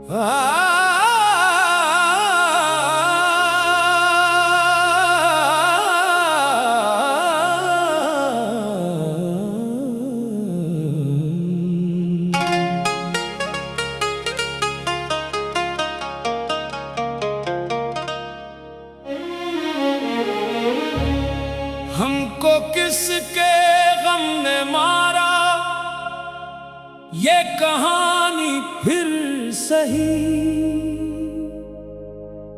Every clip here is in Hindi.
हमको किसके गम ने मारा, ये कहानी फिर सही।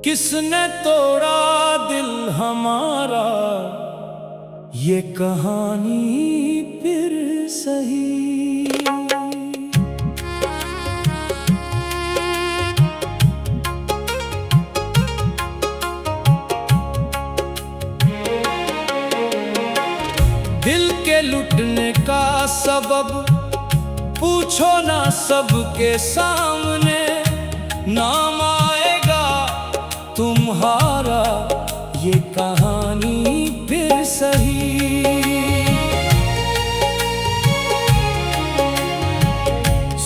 किसने तोड़ा दिल हमारा, ये कहानी फिर सही। दिल के लुटने का सबब पूछो ना सबके सामने, नाम आएगा तुम्हारा, ये कहानी फिर सही।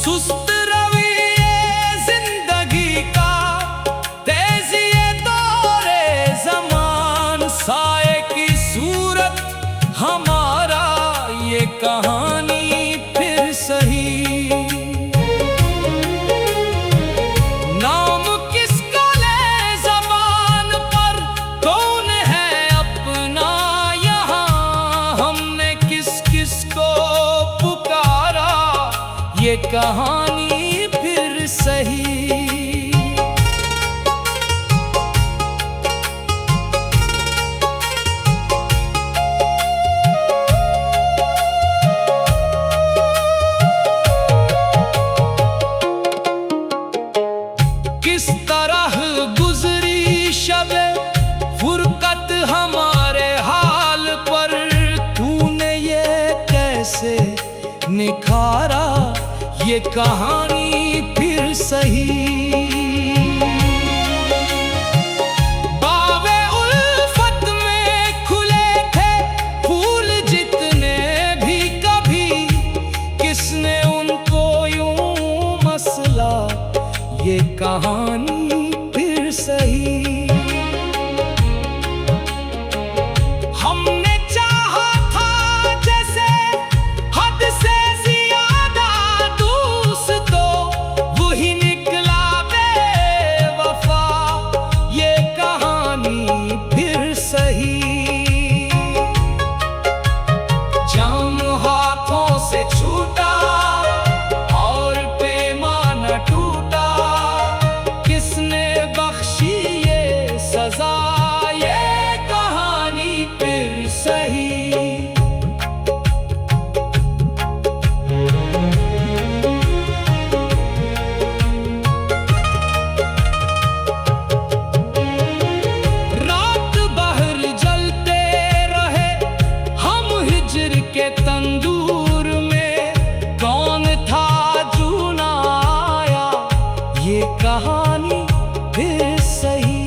सुस्त रवैये जिंदगी का, तेज़ी दौरे ज़मान, साए की सूरत हमारा, ये कहानी फिर सही। नाम किसका ले ज़बान पर, कौन है अपना यहाँ, हमने किस किस को पुकारा, ये कहानी फिर सही। किस तरह गुजरी शबे फुरकत हमारे हाल पर, तूने ये कैसे निखारा, ये कहानी फिर सही। बावे उल्फत में खुले थे फूल जितने भी कभी, किसने उनको यूं मसला, ये कहानी फिर सही। हमने चाहा था जैसे हद से ज्यादा दोस्तों, वही निकला बेवफा, ये कहानी फिर सही। जाम हाथों से छूटा और पैमाना टूटा, किसने बख्शी ये सजा, ये कहानी फिर सही। रात बहर जलते रहे हम हिज्र के तंदूर में, कौन था जूना आया, ये कहानी फिर सही।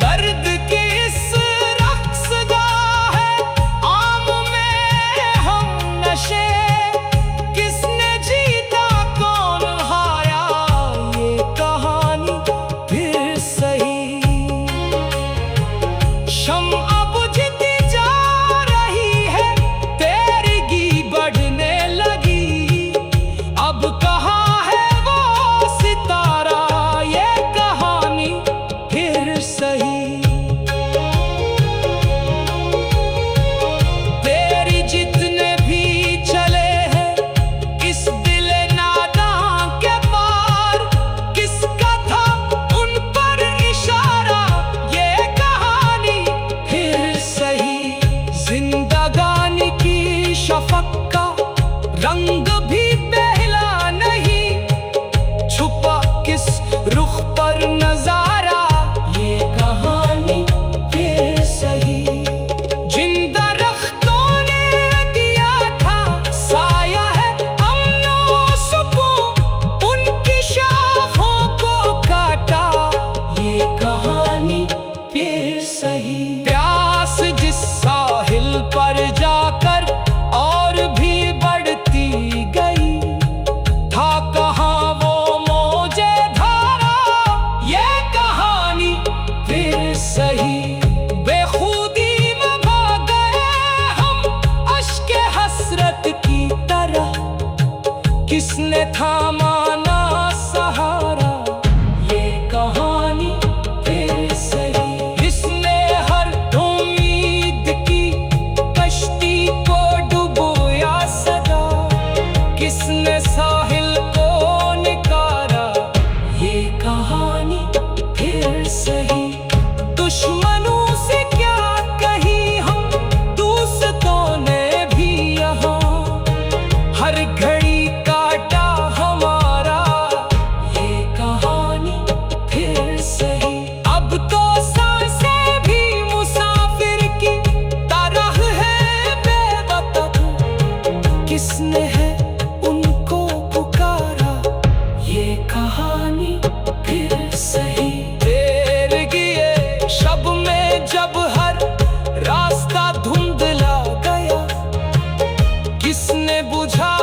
दर्द की इस रक्सगाह आम में हम नशे, किसने जीता कौन हारा, ये कहानी फिर सही। शम्अ बुझती जा रही है, तेरगी बढ़ने लगी, अब कहाँ है वो सितारा, ये कहानी फिर सही। तेरी जितने भी चले हैं इस दिल नादां के पार, किसका था उन पर इशारा, ये कहानी फिर सही। जिंदगानी की शफक का रंग भी पहला नहीं, छुपा किस रुख पर नजारा, ये कहानी फिर सही। जिन दरख्तों ने दिया था साया है अमनो सुकून, उनकी शाखों को काटा, ये कहानी फिर सही। प्यास जिस साहिल पर जाकर और भी बढ़ती गई, किसने थामा ना सहारा, ये कहानी फिर सही। किसने हर उम्मीद की कश्ती को डुबोया सदा, किसने साहिल को निकारा, ये कहानी फिर सही। दुश्मनों से क्या कही हम, दोस्तों ने भी यहाँ हर घड़ी काटा हमारा, ये कहानी फिर सही। अब तो सांसें भी मुसाफिर की तरह है बेवतन, किसने है उनको पुकारा, ये कहानी फिर सही। देर गिए शब में जब हर रास्ता धुंधला गया, किसने बुझा